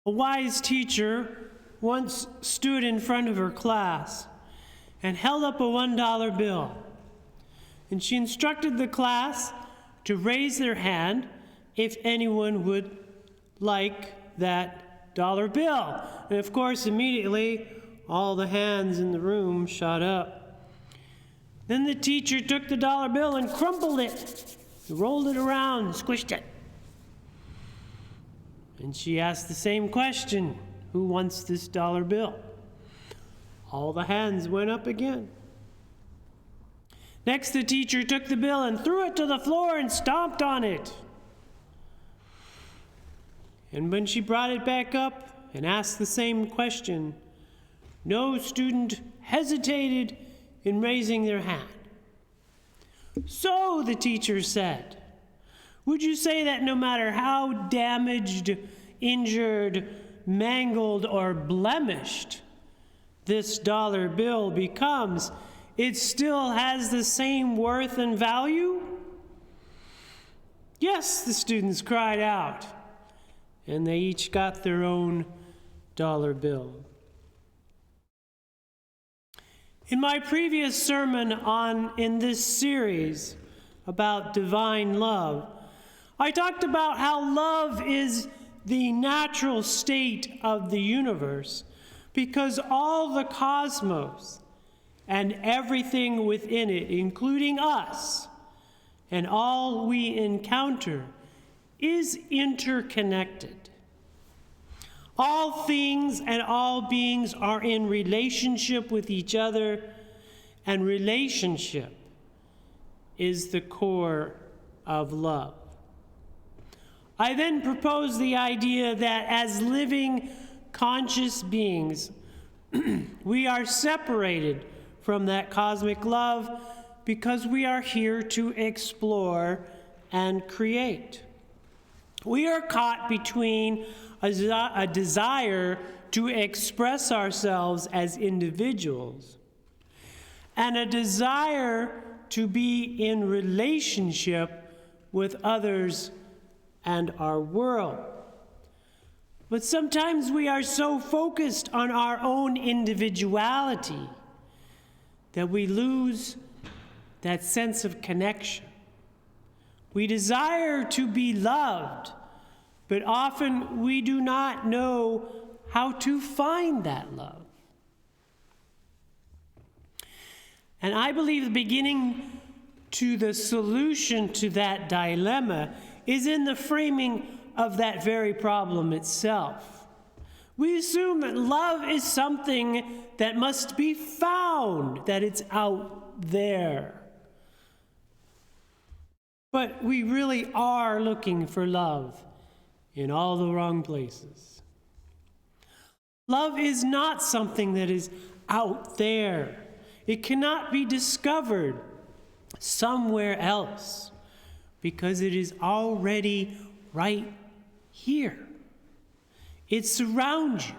A wise teacher once stood in front of her class and held up a $1 bill. And she instructed the class to raise their hand if anyone would like that dollar bill. And of course, immediately, all the hands in the room shot up. Then the teacher took the dollar bill and crumpled it, rolled it around, squished it. And she asked the same question, who wants this dollar bill? All the hands went up again. Next, the teacher took the bill and threw it to the floor and stomped on it. And when she brought it back up and asked the same question, no student hesitated in raising their hand. So, the teacher said, would you say that no matter how damaged, injured, mangled, or blemished this dollar bill becomes, it still has the same worth and value? Yes, the students cried out, and they each got their own dollar bill. In my previous sermon in this series about divine love, I talked about how love is the natural state of the universe because all the cosmos and everything within it, including us and all we encounter, is interconnected. All things and all beings are in relationship with each other, and relationship is the core of love. I then proposed the idea that as living, conscious beings, we are separated from that cosmic love because we are here to explore and create. We are caught between a desire to express ourselves as individuals and a desire to be in relationship with others and our world. But sometimes we are so focused on our own individuality that we lose that sense of connection. We desire to be loved, but often we do not know how to find that love. And I believe the beginning to the solution to that dilemma is in the framing of that very problem itself. We assume that love is something that must be found, that it's out there. But we really are looking for love in all the wrong places. Love is not something that is out there. It cannot be discovered somewhere else because it is already right here. It surrounds you.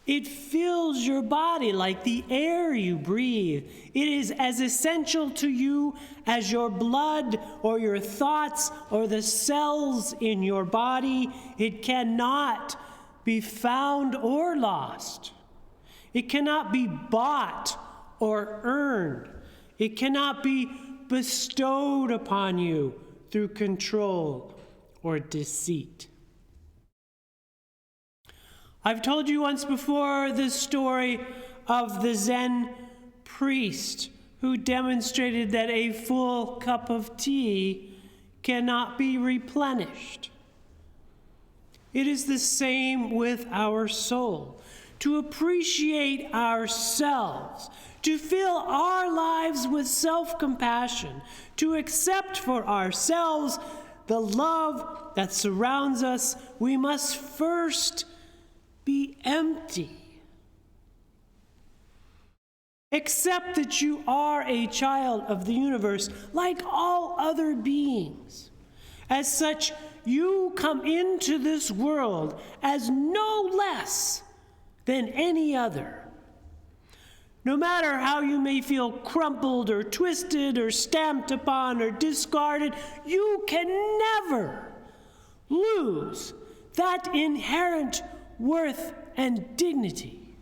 It fills your body like the air you breathe. It is as essential to you as your blood or your thoughts or the cells in your body. It cannot be found or lost. It cannot be bought or earned. It cannot be bestowed upon you through control or deceit. I've told you once before the story of the Zen priest who demonstrated that a full cup of tea cannot be replenished. It is the same with our soul. To appreciate ourselves, to fill our lives with self-compassion, to accept for ourselves the love that surrounds us, we must first be empty. Accept that you are a child of the universe like all other beings. As such, you come into this world as no less than any other. No matter how you may feel crumpled or twisted or stamped upon or discarded, you can never lose that inherent worth and dignity.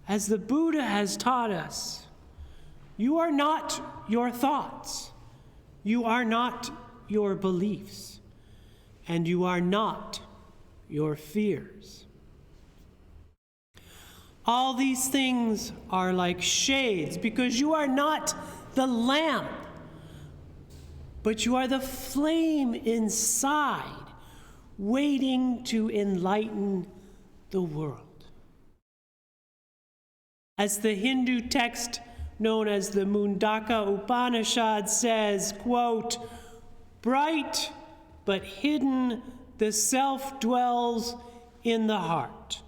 As the Buddha has taught us, you are not your thoughts, you are not your beliefs, and you are not your fears. All these things are like shades because you are not the lamp, but you are the flame inside, waiting to enlighten the world. As the Hindu text known as the Mundaka Upanishad says, quote, "Bright but hidden, the self dwells in the heart.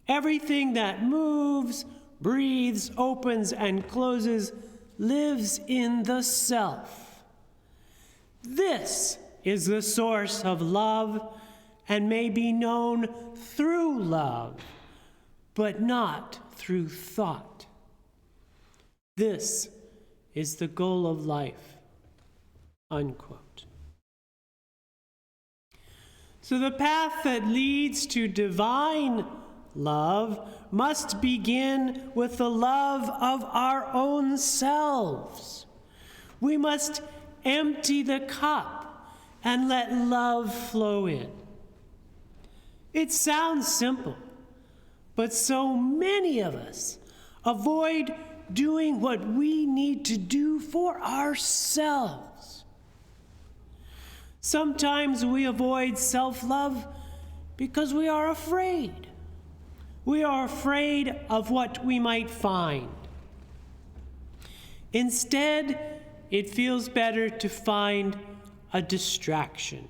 Everything that moves, breathes, opens, and closes lives in the self. This is the source of love and may be known through love, but not through thought. This is the goal of life." Unquote. So the path that leads to divine love must begin with the love of our own selves. We must empty the cup and let love flow in. It sounds simple, but so many of us avoid doing what we need to do for ourselves. Sometimes we avoid self-love because we are afraid. We are afraid of what we might find. Instead, it feels better to find a distraction,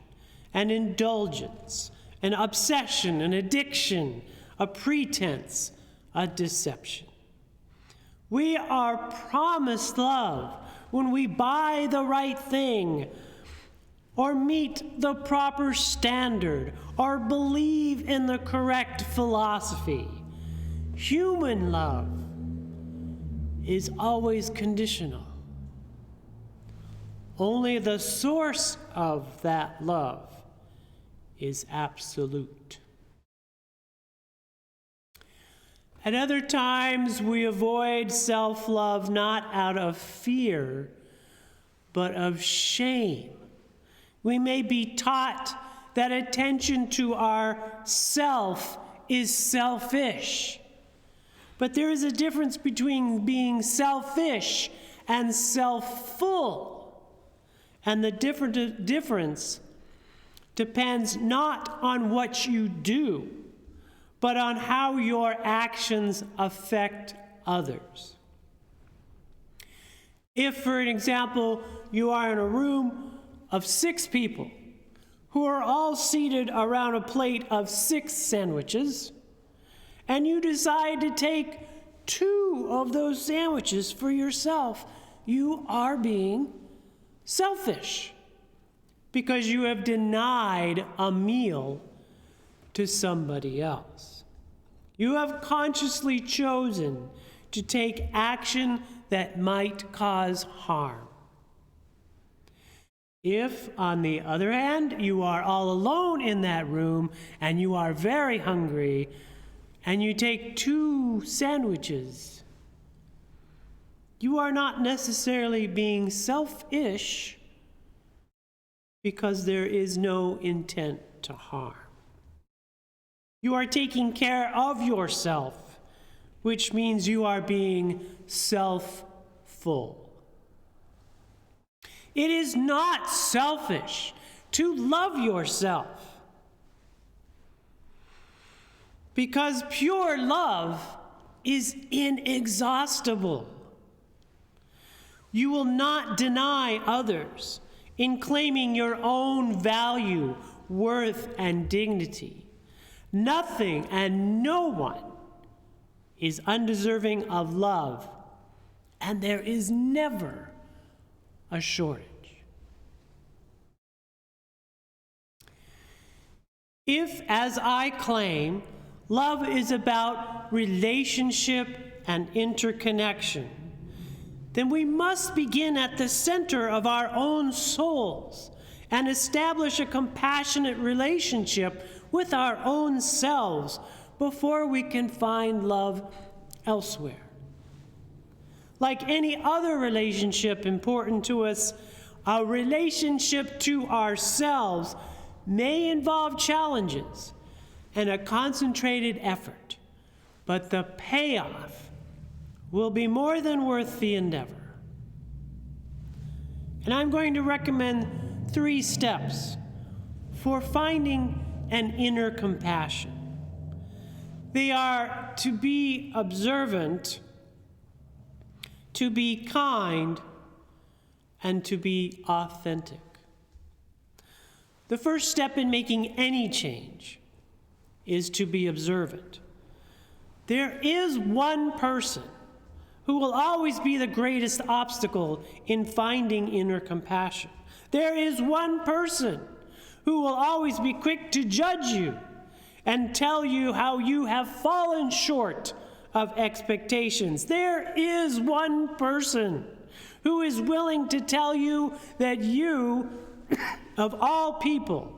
an indulgence, an obsession, an addiction, a pretense, a deception. We are promised love when we buy the right thing, or meet the proper standard, or believe in the correct philosophy. Human love is always conditional. Only the source of that love is absolute. At other times, we avoid self-love not out of fear, but of shame. We may be taught that attention to our self is selfish. But there is a difference between being selfish and self-full. And the difference depends not on what you do, but on how your actions affect others. If, for an example, you are in a room of 6 people who are all seated around a plate of 6 sandwiches, and you decide to take 2 of those sandwiches for yourself, you are being selfish because you have denied a meal to somebody else. You have consciously chosen to take action that might cause harm. If, on the other hand, you are all alone in that room and you are very hungry and you take 2 sandwiches, you are not necessarily being selfish because there is no intent to harm. You are taking care of yourself, which means you are being self-full. It is not selfish to love yourself, because pure love is inexhaustible. You will not deny others in claiming your own value, worth, and dignity. Nothing and no one is undeserving of love, and there is never a shortage. If, as I claim, love is about relationship and interconnection, then we must begin at the center of our own souls and establish a compassionate relationship with our own selves before we can find love elsewhere. Like any other relationship important to us, our relationship to ourselves may involve challenges and a concentrated effort, but the payoff will be more than worth the endeavor. And I'm going to recommend 3 steps for finding an inner compassion. They are to be observant, to be kind, and to be authentic. The first step in making any change is to be observant. There is one person who will always be the greatest obstacle in finding inner compassion. There is one person who will always be quick to judge you and tell you how you have fallen short of expectations. There is one person who is willing to tell you that you, of all people,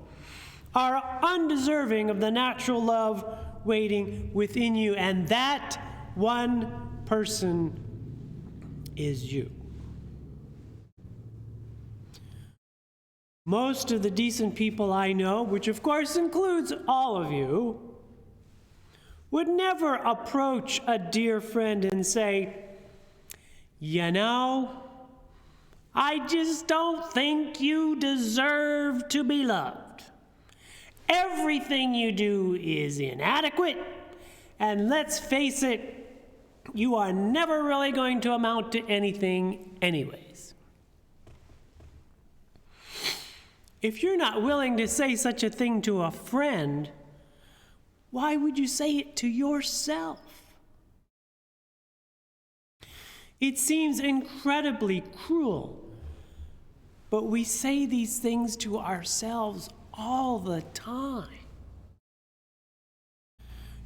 are undeserving of the natural love waiting within you, and that one person is you. Most of the decent people I know, which of course includes all of you, would never approach a dear friend and say, "You know, I just don't think you deserve to be loved. Everything you do is inadequate, and let's face it, you are never really going to amount to anything anyways." If you're not willing to say such a thing to a friend, why would you say it to yourself? It seems incredibly cruel, but we say these things to ourselves all the time.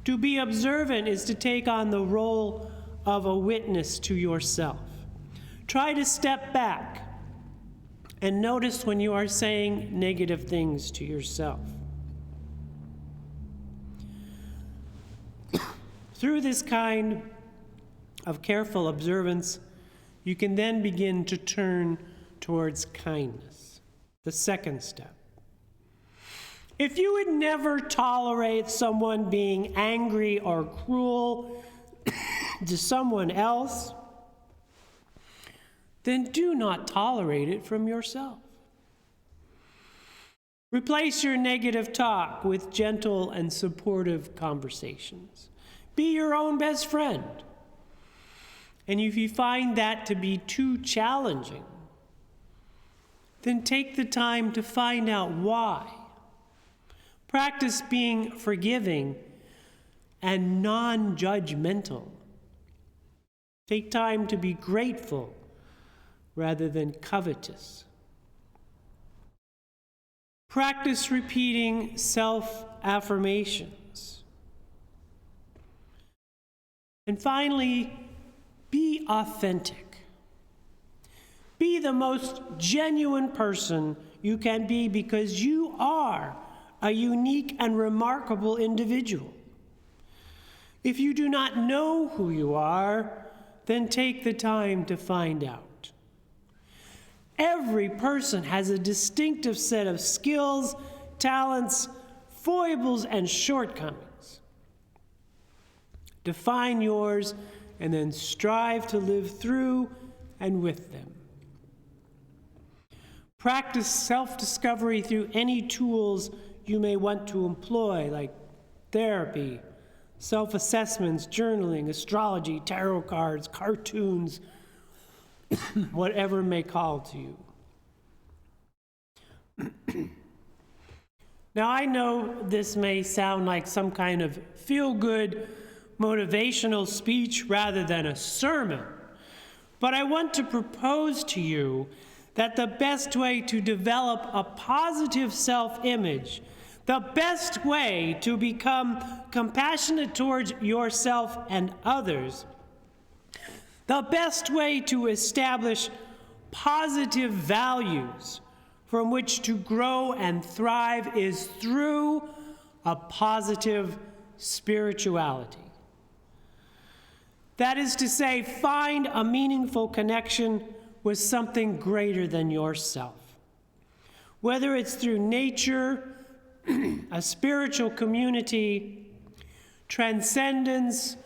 To be observant is to take on the role of a witness to yourself. Try to step back and notice when you are saying negative things to yourself. Through this kind of careful observance, you can then begin to turn towards kindness, the second step. If you would never tolerate someone being angry or cruel to someone else, then do not tolerate it from yourself. Replace your negative talk with gentle and supportive conversations. Be your own best friend. And if you find that to be too challenging, then take the time to find out why. Practice being forgiving and non-judgmental. Take time to be grateful rather than covetous. Practice repeating self-affirmations. And finally, be authentic. Be the most genuine person you can be, because you are a unique and remarkable individual. If you do not know who you are, then take the time to find out. Every person has a distinctive set of skills, talents, foibles, and shortcomings. Define yours and then strive to live through and with them. Practice self-discovery through any tools you may want to employ, like therapy, self-assessments, journaling, astrology, tarot cards, cartoons, whatever may call to you. Now, I know this may sound like some kind of feel-good motivational speech rather than a sermon, but I want to propose to you that the best way to develop a positive self-image, the best way to become compassionate towards yourself and others, the best way to establish positive values from which to grow and thrive is through a positive spirituality. That is to say, find a meaningful connection with something greater than yourself. Whether it's through nature, a spiritual community, transcendence,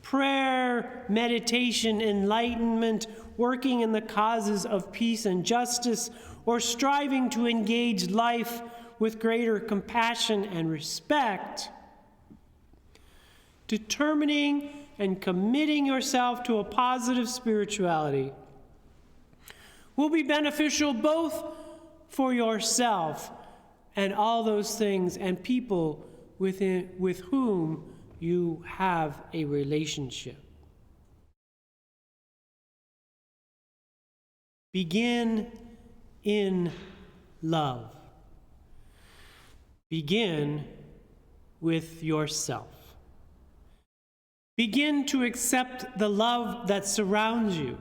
prayer, meditation, enlightenment, working in the causes of peace and justice, or striving to engage life with greater compassion and respect, determining and committing yourself to a positive spirituality will be beneficial both for yourself and all those things and people with whom you have a relationship. Begin in love. Begin with yourself. Begin to accept the love that surrounds you.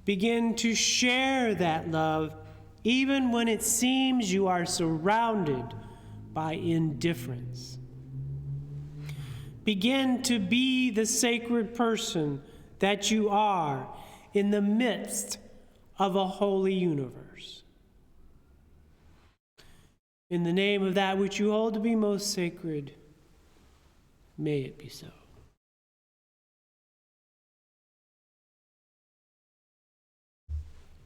Begin to share that love even when it seems you are surrounded by indifference. Begin to be the sacred person that you are in the midst of a holy universe. In the name of that which you hold to be most sacred, may it be so.